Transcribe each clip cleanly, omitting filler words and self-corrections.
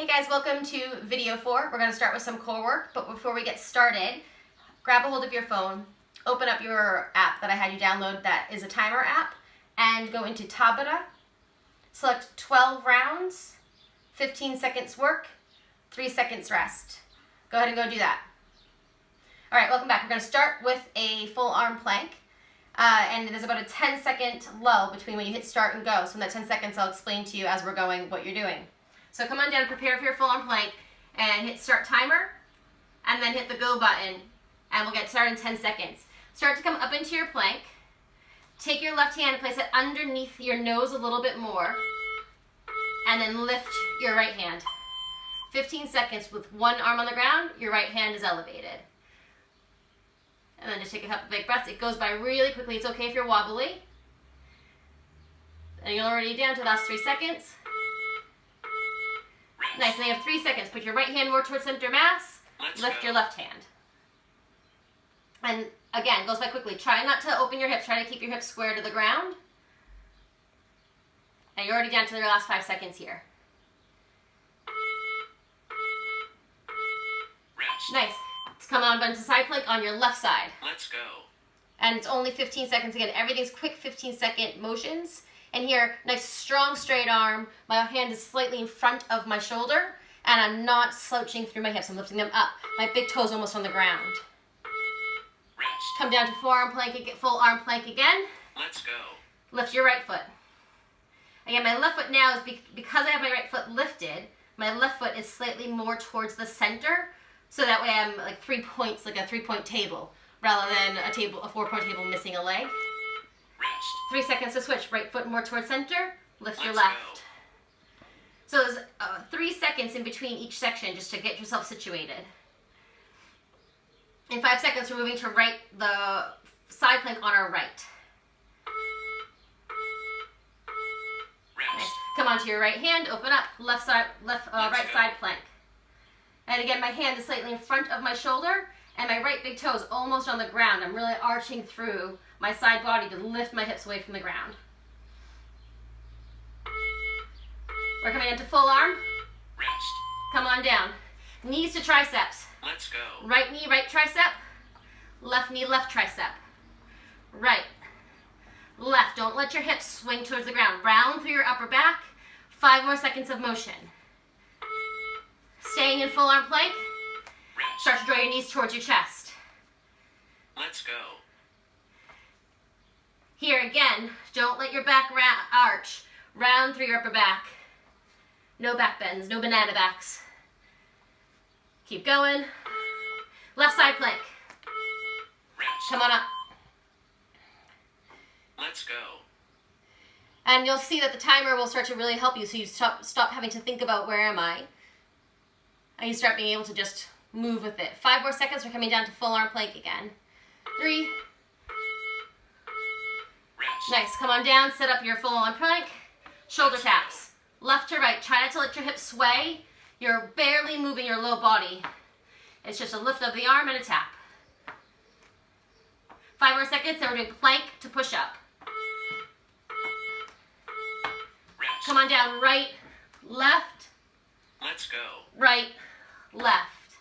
Hey guys, welcome to video 4. We're going to start with some core work, but before we get started, grab a hold of your phone, open up your app that I had you download that is a timer app, and go into Tabata, select 12 rounds, 15 seconds work, 3 seconds rest. Go ahead and go do that. Alright, welcome back. We're going to start with a full arm plank, and there's about a 10-second lull between when you hit start and go, so in that 10 seconds I'll explain to you as we're going what you're doing. So come on down, prepare for your full arm plank, and hit start timer, and then hit the go button, and we'll get started in 10 seconds. Start to come up into your plank. Take your left hand and place it underneath your nose a little bit more, and then lift your right hand. 15 seconds with one arm on the ground, your right hand is elevated. And then just take a couple big breaths. It goes by really quickly. It's okay if you're wobbly. And you're already down to the last 3 seconds. Nice, and you have 3 seconds. Put your right hand more towards center mass. Lift your left hand. And again, goes by quickly. Try not to open your hips. Try to keep your hips square to the ground. And you're already down to your last 5 seconds here. Rest. Nice. Let's come on into side plank on your left side. Let's go. And it's only 15 seconds again. Everything's quick 15-second motions. And here, nice strong straight arm. My hand is slightly in front of my shoulder, and I'm not slouching through my hips. I'm lifting them up. My big toe's almost on the ground. Rest. Come down to forearm plank, full arm plank again. Let's go. Lift your right foot. Again, my left foot now is because I have my right foot lifted, my left foot is slightly more towards the center, so that way I'm like 3 points, like a 3-point table, rather than a 4-point table missing a leg. Rest. 3 seconds to switch. Right foot more towards center. Lift your Let's left. go. So there's 3 seconds in between each section just to get yourself situated. In 5 seconds, we're moving to the side plank on our right. Rest. Nice. Come onto your right hand. Open up. Right go. side plank. And again, my hand is slightly in front of my shoulder, and my right big toe is almost on the ground. I'm really arching through my side body to lift my hips away from the ground. We're coming into full arm. Rest. Come on down. Knees to triceps. Let's go. Right knee, right tricep. Left knee, left tricep. Right. Left. Don't let your hips swing towards the ground. Round through your upper back. 5 more seconds of motion. Staying in full arm plank. Rest. Start to draw your knees towards your chest. Let's go. Here again, don't let your back arch. Round through your upper back. No back bends, no banana backs. Keep going. Left side plank. Rest. Come on up. Let's go. And you'll see that the timer will start to really help you, so you stop having to think about where am I. And you start being able to just move with it. 5 more seconds, we're coming down to full arm plank again. 3. Rest. Nice, come on down, set up your full arm plank. Shoulder taps. Left to right, try not to let your hips sway. You're barely moving your low body. It's just a lift of the arm and a tap. 5 more seconds, then we're doing plank to push up. Rest. Come on down, right, left, Let's go. right, left,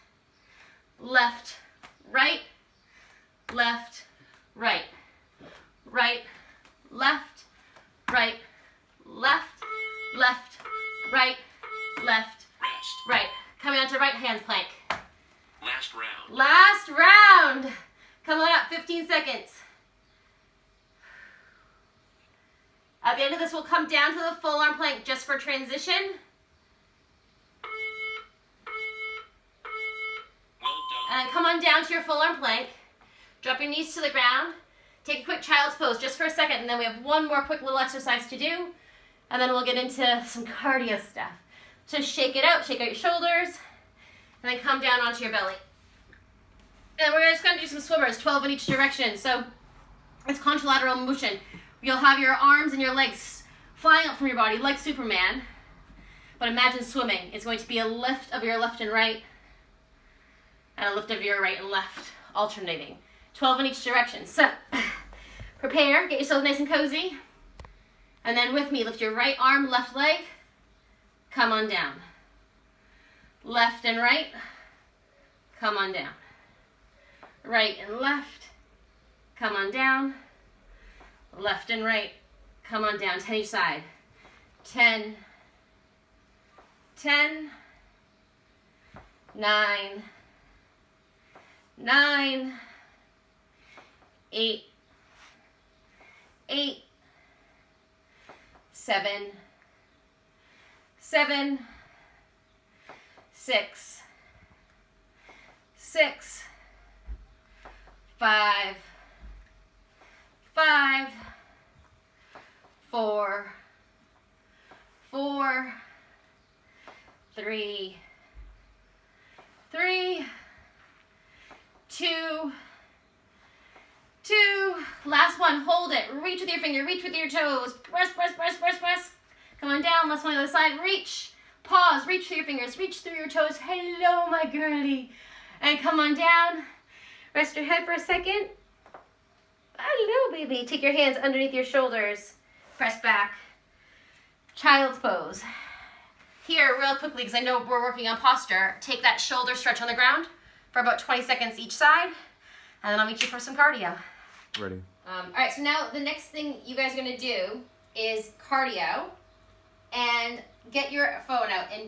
left, right, left, right, right, left, right, left, left, right, left, Rest. right. Coming on to right hand plank. Last round. Last round. Come on up, 15 seconds. At the end of this, we'll come down to the full arm plank just for transition. Well done. And come on down to your full arm plank. Drop your knees to the ground. Take a quick child's pose just for a second, and then we have one more quick little exercise to do. And then we'll get into some cardio stuff. So shake it out your shoulders, and then come down onto your belly. And we're just gonna do some swimmers, 12 in each direction. So it's contralateral motion. You'll have your arms and your legs flying up from your body like Superman. But imagine swimming. It's going to be a lift of your left and right, and a lift of your right and left, alternating. 12 in each direction. So prepare, get yourself nice and cozy. And then with me, lift your right arm, left leg, come on down. Left and right, come on down. Right and left, come on down. Left and right, come on down. 10 each side. 10, 10, 9, 9, 8, 8, 7, 7, 6, 6, 5, 5, 4, 4, 3, 3, 2, 2. Last one, hold it. Reach with your finger, reach with your toes. Press, press, press, press, press. Come on down, last one on the other side. Reach, pause, reach through your fingers, reach through your toes. Hello, my girlie. And come on down. Rest your head for a second. Hello, baby. Take your hands underneath your shoulders. Press back. Child's pose. Here, real quickly, because I know we're working on posture, take that shoulder stretch on the ground for about 20 seconds each side, and then I'll meet you for some cardio. Ready. All right, so now the next thing you guys are going to do is cardio, and get your phone out and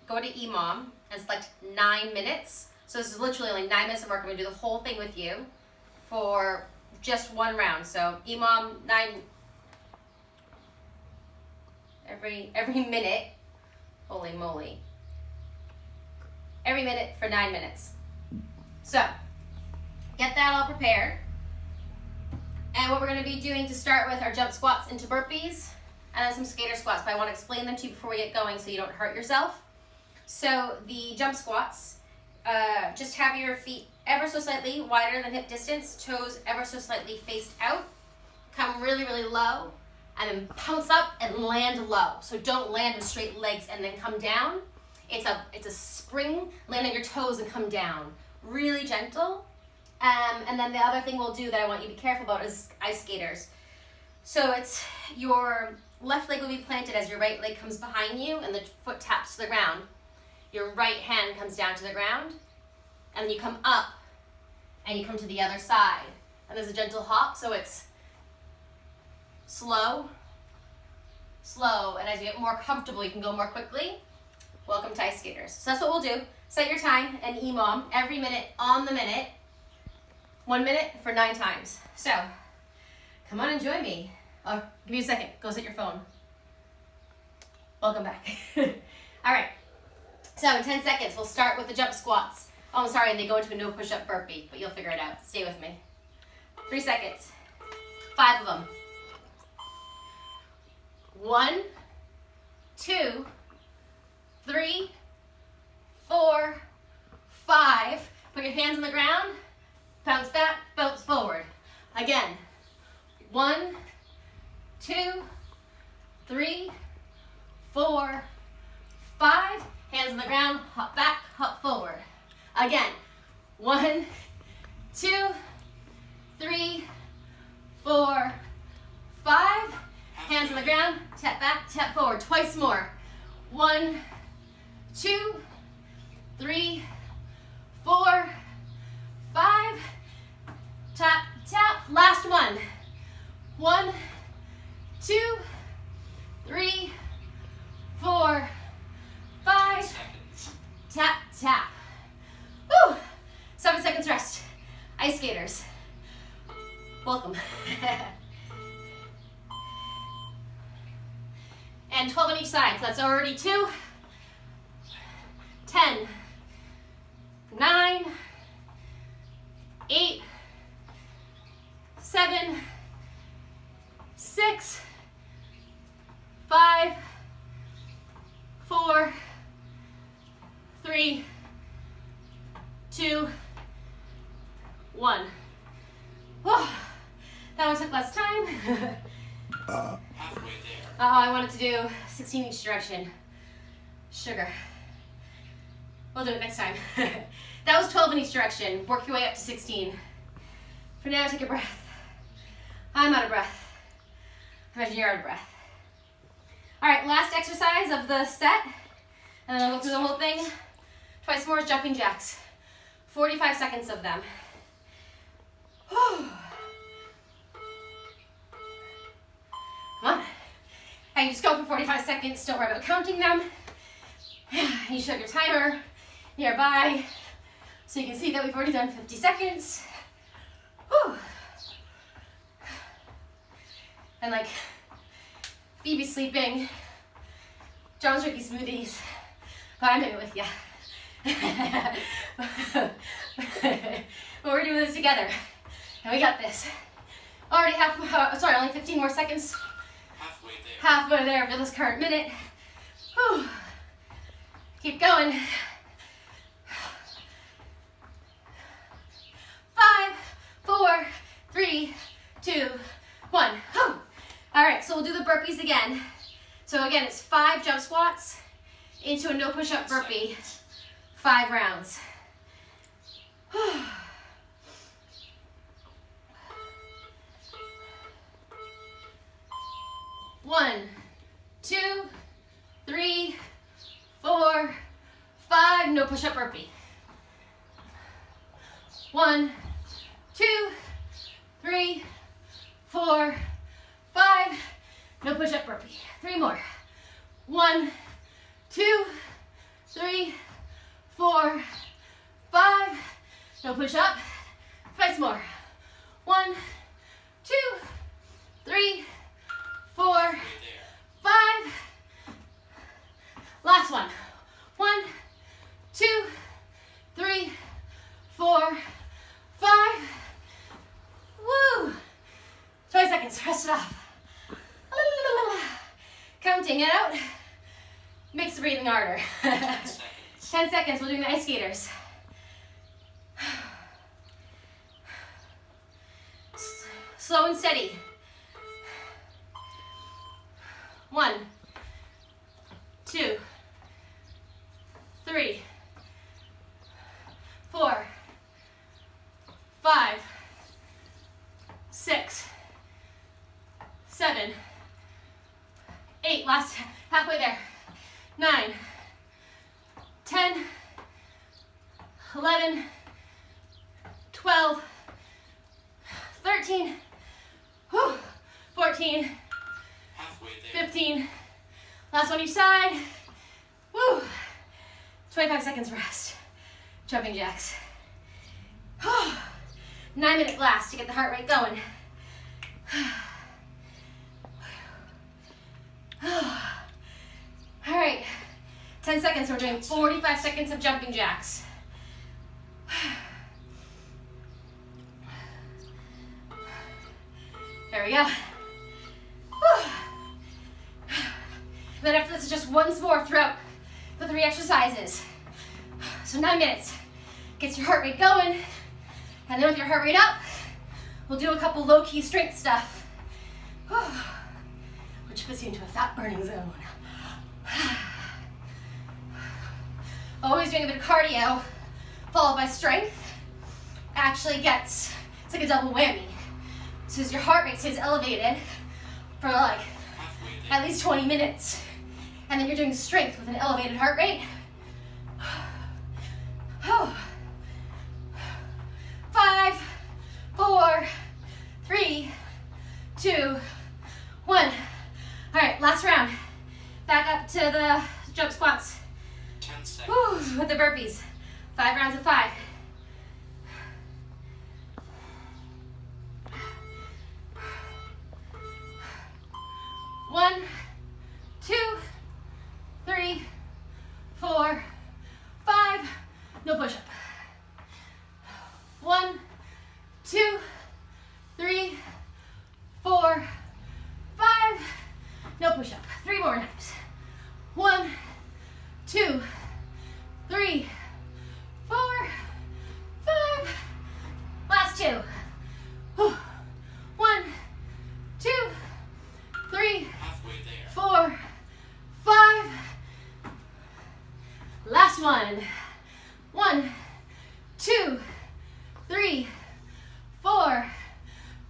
go to EMOM and select 9 minutes. So this is literally only 9 minutes of work. I'm going to do the whole thing with you for just one round. So EMOM 9, every minute, holy moly, every minute for 9 minutes. So get that all prepared. And what we're going to be doing to start with are jump squats into burpees and then some skater squats. But I want to explain them to you before we get going so you don't hurt yourself. So the jump squats, just have your feet ever so slightly wider than hip distance, toes ever so slightly faced out. Come really, really low and then pounce up and land low. So don't land with straight legs and then come down. It's a spring, land on your toes and come down. Really gentle. And then the other thing we'll do that I want you to be careful about is ice skaters. So it's your left leg will be planted as your right leg comes behind you and the foot taps to the ground. Your right hand comes down to the ground, and then you come up and you come to the other side. And there's a gentle hop, so it's slow, slow, and as you get more comfortable, you can go more quickly. Welcome to ice skaters. So that's what we'll do. Set your time and EMOM every minute on the minute. 1 minute for 9 times. So, come on and join me. Oh, give me a second. Go set your phone. Welcome back. All right. So in 10 seconds, we'll start with the jump squats. Oh, I'm sorry, and they go into a no push-up burpee, but you'll figure it out. Stay with me. 3 seconds. 5 of them. 1, 2, 3, 4, 5. Put your hands on the ground. Bounce back, bounce forward. Again. 1, 2, 3, 4, 5. Hands on the ground, hop back, hop forward. Again. 1, 2, 3, 4, 5. Hands on the ground, tap back, tap forward. Twice more. 1, 2, 3, 4, 5. Tap, tap. Last one. 1, 2, 3, 4, 5. Seconds. Tap, tap. Woo! 7 seconds rest. Ice skaters. Welcome. And 12 on each side, so that's already 2. 10, 9, 8, 7, 6, 5, 4, 3, 2, 1. Whew. That one took less time. Halfway there. Oh, I wanted to do 16 each direction. Sugar. We'll do it next time. That was 12 in each direction. Work your way up to 16. For now, take a breath. I'm out of breath. Imagine you're out of breath. All right, last exercise of the set. And then I'll go through the whole thing twice more as jumping jacks. 45 seconds of them. Come on. And you just go for 45 seconds. Don't worry about counting them. You should have your timer nearby so you can see that we've already done 50 seconds. Whew. And like Phoebe's sleeping, John's drinking smoothies, but I'm doing it with you. But we're doing this together, and we got this. Already only 15 more seconds. Halfway there for this current minute. Whew. Keep going. 5, 4, 3, 2, 1. Whew. All right, so we'll do the burpees again. So again, it's 5 jump squats into a no push-up burpee, 5 rounds. 1, 2, 3, 4, 5, no push-up burpee. 1, 2, 3, 4, 5, no push-up burpee. 3 more. 1, 2, 3, 4, 5, no push-up. Twice more. 1, 2, 3, 4, 5. Last one. 1, 2, 3, 4, 5. Woo! 20 seconds. Rest it off. Counting it out makes the breathing harder. 10 seconds. We're doing the ice skaters. Slow and steady. 1, 2, 3, 4, 5, 6, 7, 8, last halfway there. 9, 10, 11, 12, 13, 14, 15, last one each side. Woo! 25 seconds rest. Jumping jacks. 9-minute blast to get the heart rate going. All right, 10 seconds. We're doing 45 seconds of jumping jacks. There we go. Then after this is just once more throughout the 3 exercises. So 9 minutes. Gets your heart rate going. And then with your heart rate up, we'll do a couple low-key strength stuff. Which puts you into a fat burning zone. Always doing a bit of cardio, followed by strength. Actually gets, it's like a double whammy. So as your heart rate stays elevated for like at least 20 minutes. And then you're doing strength with an elevated heart rate. 5, 4, 3, 2, 1. All right, last round. Back up to the jump squats. 10 seconds. Woo, with the burpees. 5 rounds of 5. 1, 2, 3, 4, 5. No push-up. 1, 2, 3, 4, 5. No push-up. 3 more times. 1, 2, 3, 4, 5. Last 2. 1, 2, 3, 4, 5. Last one. 1, 2, 3, 4,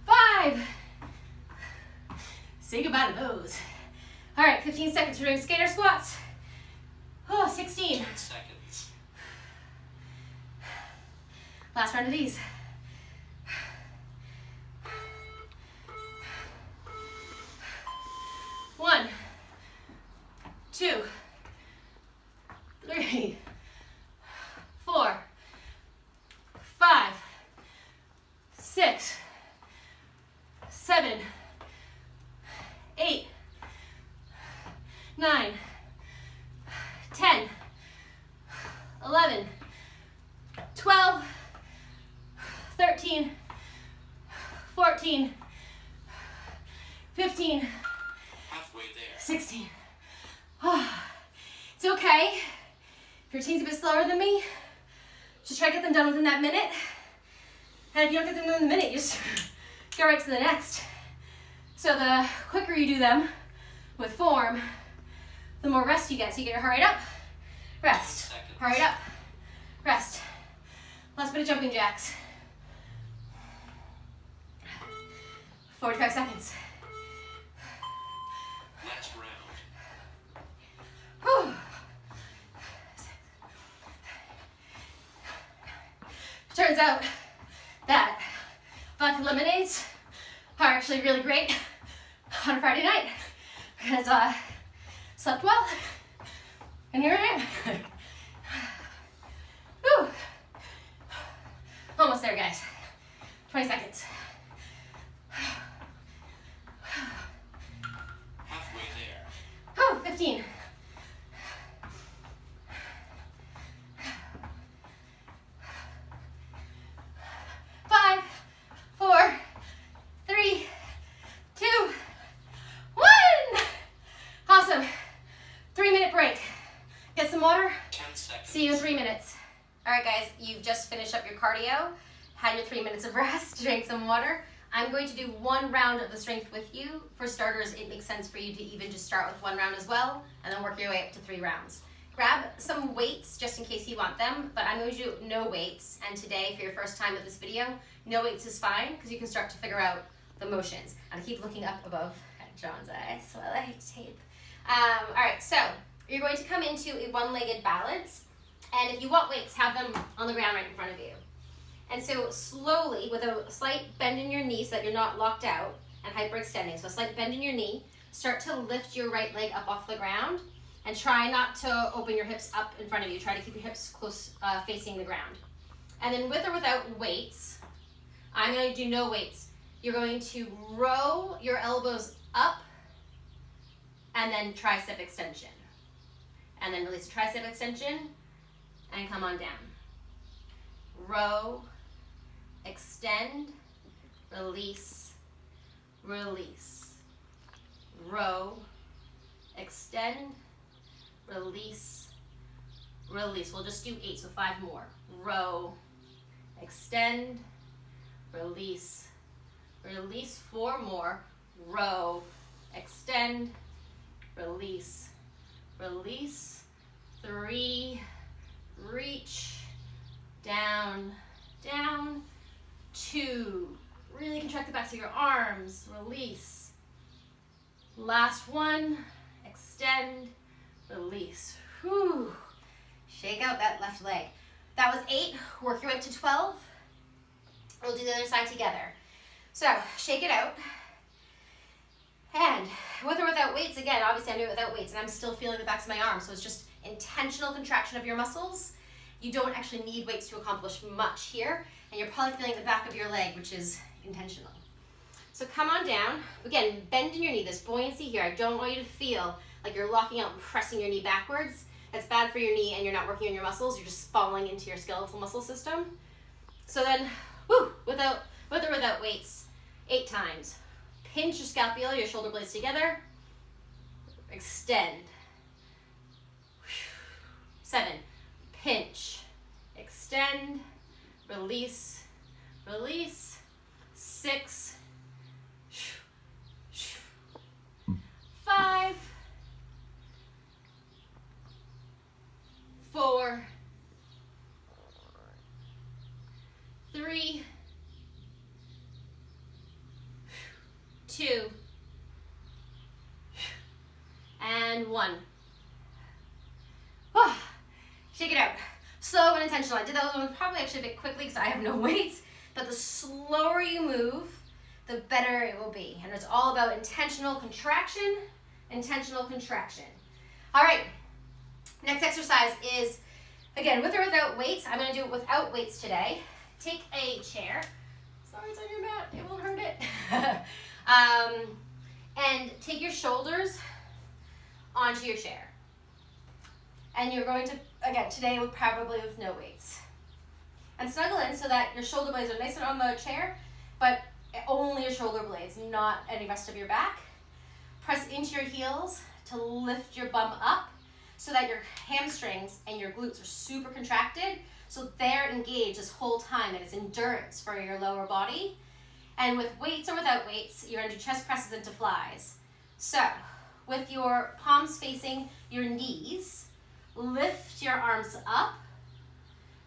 5. Say goodbye to those. All right, 15 seconds. We're doing skater squats. Oh, 16. 10 seconds. Last round of these. 1, 2, 3, 4, 5, 6, 7, 8, 9, 10, 11, 12, 13, 14, 15, Halfway there. 16. It's okay. If your routine's a bit slower than me, just try to get them done within that minute. And if you don't get them done in the minute, you just go right to the next. So the quicker you do them with form, the more rest you get. So you get your heart rate up, rest, heart rate up, rest. Last bit of jumping jacks. 45 seconds. Last round. Whew. Turns out that vodka lemonades are actually really great on a Friday night because I slept well and here I am. Whew. Almost there, guys. 20 seconds. Halfway there. Oh, 15. 5, 4, 3, 2, 1. Awesome. 3-minute break. Get some water. 10 seconds. See you in 3 minutes. All right, guys, you've just finished up your cardio, had your 3 minutes of rest, drank some water. I'm going to do 1 round of the strength with you. For starters, it makes sense for you to even just start with 1 round as well, and then work your way up to 3 rounds. Grab some weights just in case you want them, but I'm going to do no weights. And today, for your first time at this video, no weights is fine because you can start to figure out the motions. And I keep looking up above at John's eyes while I tape. All right, so you're going to come into a 1-legged balance. And if you want weights, have them on the ground right in front of you. And so slowly, with a slight bend in your knee so that you're not locked out and hyperextending, so a slight bend in your knee, start to lift your right leg up off the ground and try not to open your hips up in front of you. Try to keep your hips close, facing the ground. And then with or without weights, I'm going to do no weights. You're going to row your elbows up and then tricep extension. And then release a tricep extension and come on down. Row, extend, release, release. Row, extend, release, release. We'll just do 8, so 5 more. Row, extend, release, release. 4 more. Row, extend, release, release. 3, reach, down, down. 2, really contract the backs of your arms, release. Last one, extend, release. Whew. Shake out that left leg. That was 8, work your way up to 12. We'll do the other side together. So, shake it out. And with or without weights, again, obviously I'm doing it without weights and I'm still feeling the backs of my arms, so it's just intentional contraction of your muscles. You don't actually need weights to accomplish much here, and you're probably feeling the back of your leg, which is intentional. So come on down. Again, bend in your knee, this buoyancy here. I don't want you to feel like you're locking out and pressing your knee backwards. That's bad for your knee and you're not working on your muscles. You're just falling into your skeletal muscle system. So then, with or without weights, 8 times. Pinch your scapula, your shoulder blades together. Extend. 7, pinch, extend, release, release. 6, 5, 4, 3, 2, and 1. intentional. I did that one probably actually a bit quickly because I have no weights, but the slower you move, the better it will be. And it's all about intentional contraction, intentional contraction. All right, next exercise is, again, with or without weights. I'm gonna do it without weights today. Take a chair. Sorry, it's on your mat, it won't hurt it. And take your shoulders onto your chair. And you're going to, again, today probably with no weights. And snuggle in so that your shoulder blades are nice and on the chair, but only your shoulder blades, not any rest of your back. Press into your heels to lift your bum up so that your hamstrings and your glutes are super contracted, so they're engaged this whole time, and it's endurance for your lower body. And with weights or without weights, you're going to do chest presses into flies. So, with your palms facing your knees, lift your arms up,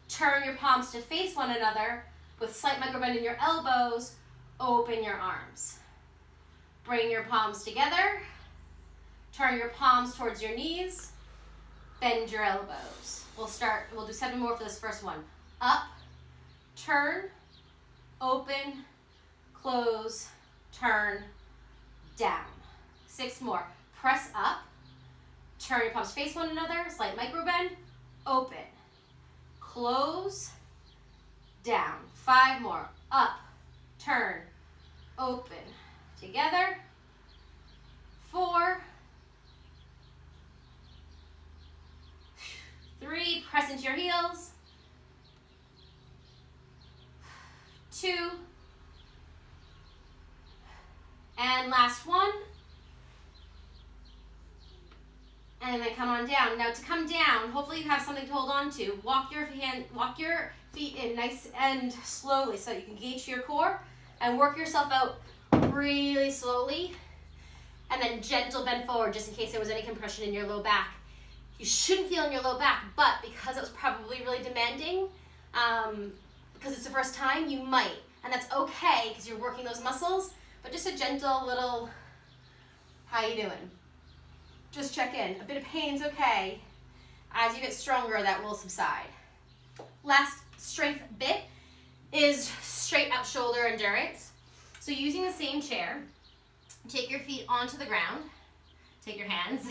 turn your palms to face one another with slight micro bend in your elbows, open your arms. Bring your palms together, turn your palms towards your knees, bend your elbows. We'll do 7 more for this first one. Up, turn, open, close, turn, down. 6 more. Press up, turn your palms face one another, slight micro bend, open, close, down. 5 more. Up, turn, open, together. 4, 3, press into your heels. 2, and last one. And then come on down. Now to come down, hopefully you have something to hold on to. Walk your feet in nice and slowly so you can engage your core and work yourself out really slowly. And then gentle bend forward just in case there was any compression in your low back. You shouldn't feel in your low back, but because it was probably really demanding, because it's the first time, you might. And that's okay because you're working those muscles, but just a gentle little, how you doing? Just check in. A bit of pain's okay. As you get stronger, that will subside. Last strength bit is straight up shoulder endurance. So using the same chair, take your feet onto the ground, take your hands,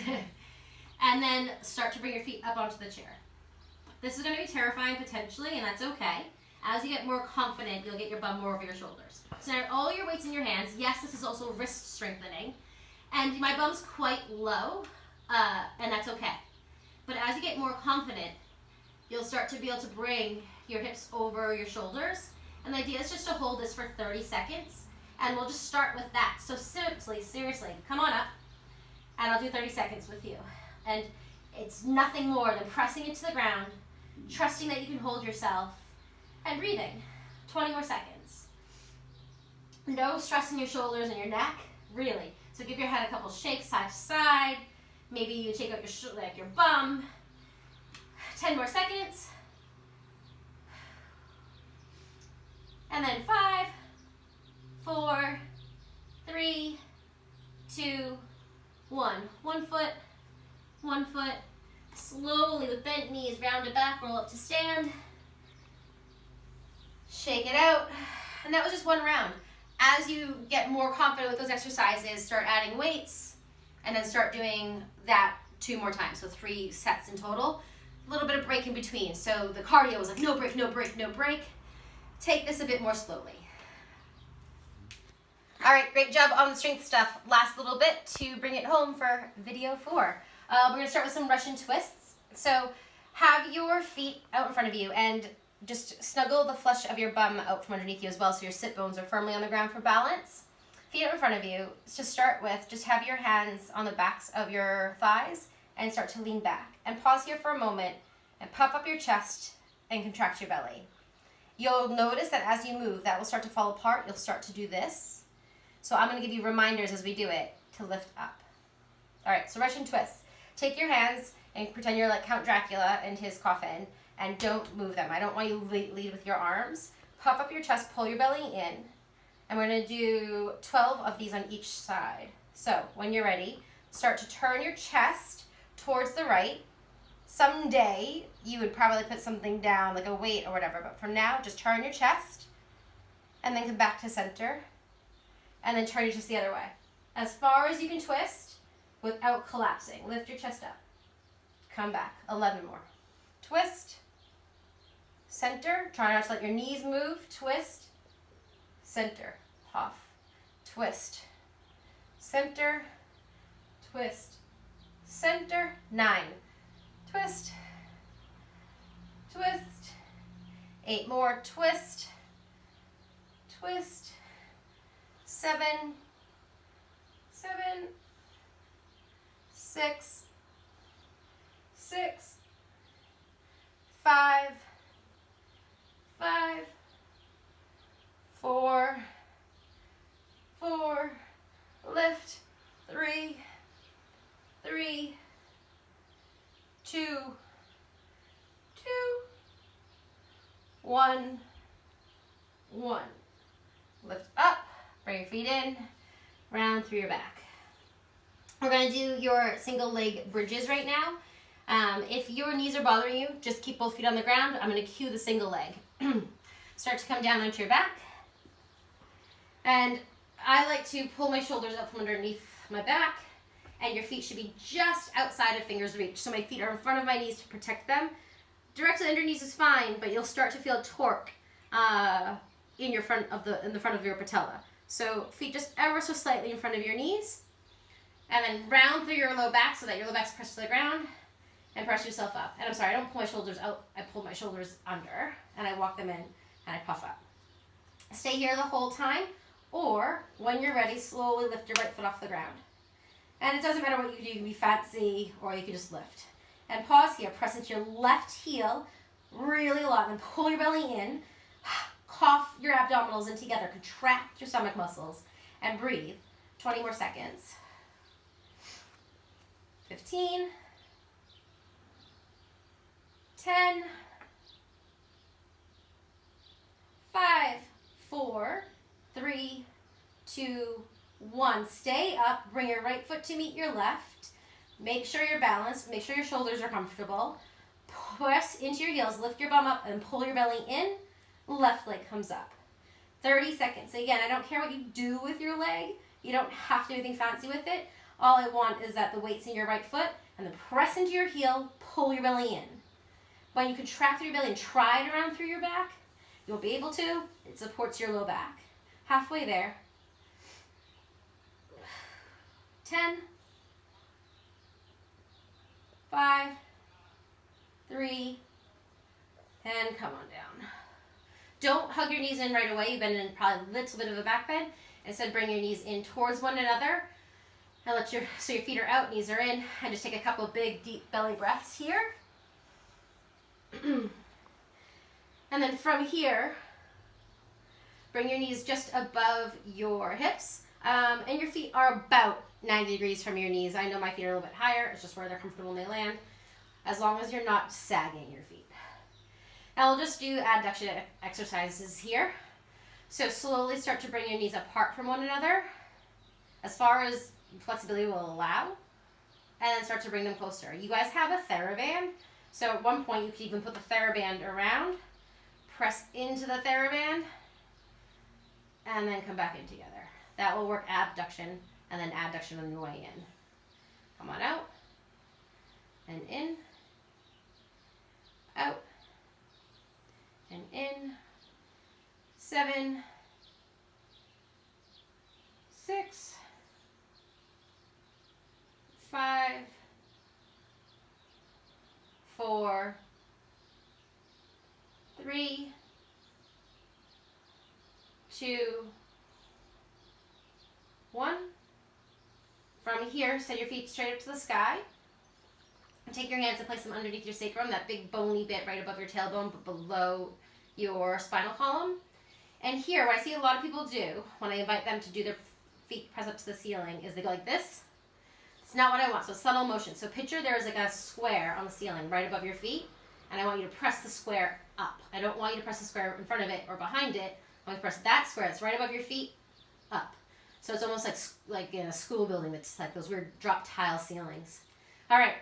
and then start to bring your feet up onto the chair. This is going to be terrifying potentially, and that's okay. As you get more confident, you'll get your bum more over your shoulders. So now all your weight's in your hands. Yes, this is also wrist strengthening. And my bum's quite low, and that's okay. But as you get more confident, you'll start to be able to bring your hips over your shoulders. And the idea is just to hold this for 30 seconds. And we'll just start with that. So simply, seriously, come on up, and I'll do 30 seconds with you. And it's nothing more than pressing it to the ground, trusting that you can hold yourself, and breathing. 20 more seconds. No stress in your shoulders and your neck, really. So give your head a couple shakes side to side. Maybe you take out your bum. 10 more seconds. And then 5, 4, 3, 2, 1. One foot. Slowly with bent knees, round it back, roll up to stand. Shake it out. And that was just 1 round. As you get more confident with those exercises, start adding weights, and then start doing that 2 more times, so 3 sets in total. A little bit of break in between. So the cardio was like no break, no break, no break. Take this a bit more slowly. All right, great job on the strength stuff. Last little bit to bring it home for video 4. We're gonna start with some Russian twists. So have your feet out in front of you and just snuggle the flesh of your bum out from underneath you as well so your sit bones are firmly on the ground for balance. Feet out in front of you. To start with, just have your hands on the backs of your thighs and start to lean back. And pause here for a moment and puff up your chest and contract your belly. You'll notice that as you move, that will start to fall apart. You'll start to do this. So I'm going to give you reminders as we do it to lift up. All right, so Russian twists. Take your hands and pretend you're like Count Dracula in his coffin. And don't move them. I don't want you to lead with your arms. Puff up your chest, pull your belly in. And we're going to do 12 of these on each side. So when you're ready, start to turn your chest towards the right. Someday you would probably put something down, like a weight or whatever, but for now, just turn your chest and then come back to center and then turn your chest the other way. As far as you can twist without collapsing. Lift your chest up. Come back. 11 more. Twist. Center. Try not to let your knees move. Twist. Center. Off. Twist. Center. Twist. Center. 9. Twist. Twist. 8 more. Twist. Twist. 7. 7. 6. 6. 5. 5. 4. 4. Lift. 3. 3. 2. 2. 1. 1. Lift up. Bring your feet in. Round through your back. We're going to do your single leg bridges right now. If your knees are bothering you, just keep both feet on the ground. I'm going to cue the single leg. Start to come down onto your back. And I like to pull my shoulders up from underneath my back. And your feet should be just outside of finger's reach. So my feet are in front of my knees to protect them. Directly under knees is fine, but you'll start to feel torque in the front of your patella. So feet just ever so slightly in front of your knees. And then round through your low back so that your low back's pressed to the ground. And press yourself up. And I'm sorry, I don't pull my shoulders out. I pull my shoulders under. And I walk them in. And I puff up. Stay here the whole time. Or, when you're ready, slowly lift your right foot off the ground. And it doesn't matter what you do. You can be fancy or you can just lift. And pause here. Press into your left heel really a lot. And then pull your belly in. Cough your abdominals in together. Contract your stomach muscles. And breathe. 20 more seconds. 15. 10. 5, 4, 3, 2, 1. Stay up. Bring your right foot to meet your left. Make sure you're balanced. Make sure your shoulders are comfortable. Press into your heels. Lift your bum up and pull your belly in. Left leg comes up. 30 seconds. Again, I don't care what you do with your leg. You don't have to do anything fancy with it. All I want is that the weight's in your right foot and then press into your heel. Pull your belly in. When you contract through your belly and try it around through your back, you won't be able to. It supports your low back. Halfway there. 10, 5, 3, and come on down. Don't hug your knees in right away. You've been in probably a little bit of a back bend. Instead, bring your knees in towards one another. And so your feet are out, knees are in. And just take a couple of big, deep belly breaths here. And then from here, bring your knees just above your hips. And your feet are about 90 degrees from your knees. I know my feet are a little bit higher. It's just where they're comfortable when they land. As long as you're not sagging your feet. Now we'll just do adduction exercises here. So slowly start to bring your knees apart from one another as far as flexibility will allow. And then start to bring them closer. You guys have a TheraBand. So at one point you could even put the TheraBand around. Press into the TheraBand. And then come back in together. That will work abduction and then adduction on your way in. Come on out. And in. Out. And in. 7. 6. 5. 4. 3. 2. 1. From here, send your feet straight up to the sky. And take your hands and place them underneath your sacrum, that big bony bit right above your tailbone, but below your spinal column. And here, what I see a lot of people do when I invite them to do their feet press up to the ceiling is they go like this. It's not what I want, so subtle motion. So picture there's like a square on the ceiling right above your feet, and I want you to press the square up. I don't want you to press the square in front of it or behind it. I want you to press that square that's right above your feet up. So it's almost like in a school building that's like those weird drop tile ceilings. All right,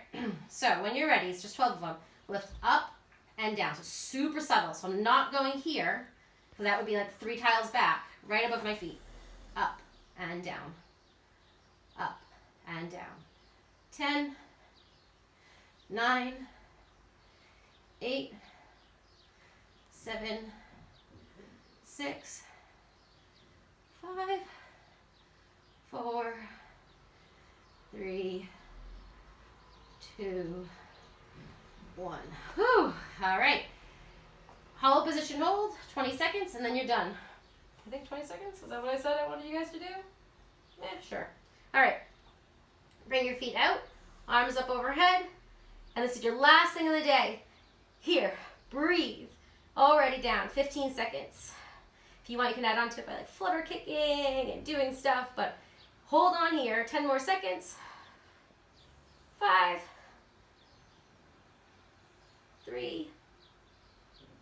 so when you're ready, it's just 12 of them. Lift up and down, so super subtle. So I'm not going here, because that would be like 3 tiles back, right above my feet. Up and down, up and down. 10, 9, 8, 7, 6, 5, 4, 3, 2, 1. Whew. All right. Hollow position hold, 20 seconds, and then you're done. I think 20 seconds? Is that what I said I wanted you guys to do? Yeah, sure. All right. Bring your feet out, arms up overhead, and this is your last thing of the day. Here, breathe. Already down, 15 seconds. If you want, you can add on to it by like flutter kicking and doing stuff, but hold on here, 10 more seconds. 5, 3,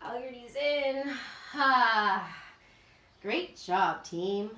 all your knees in. Great job, team.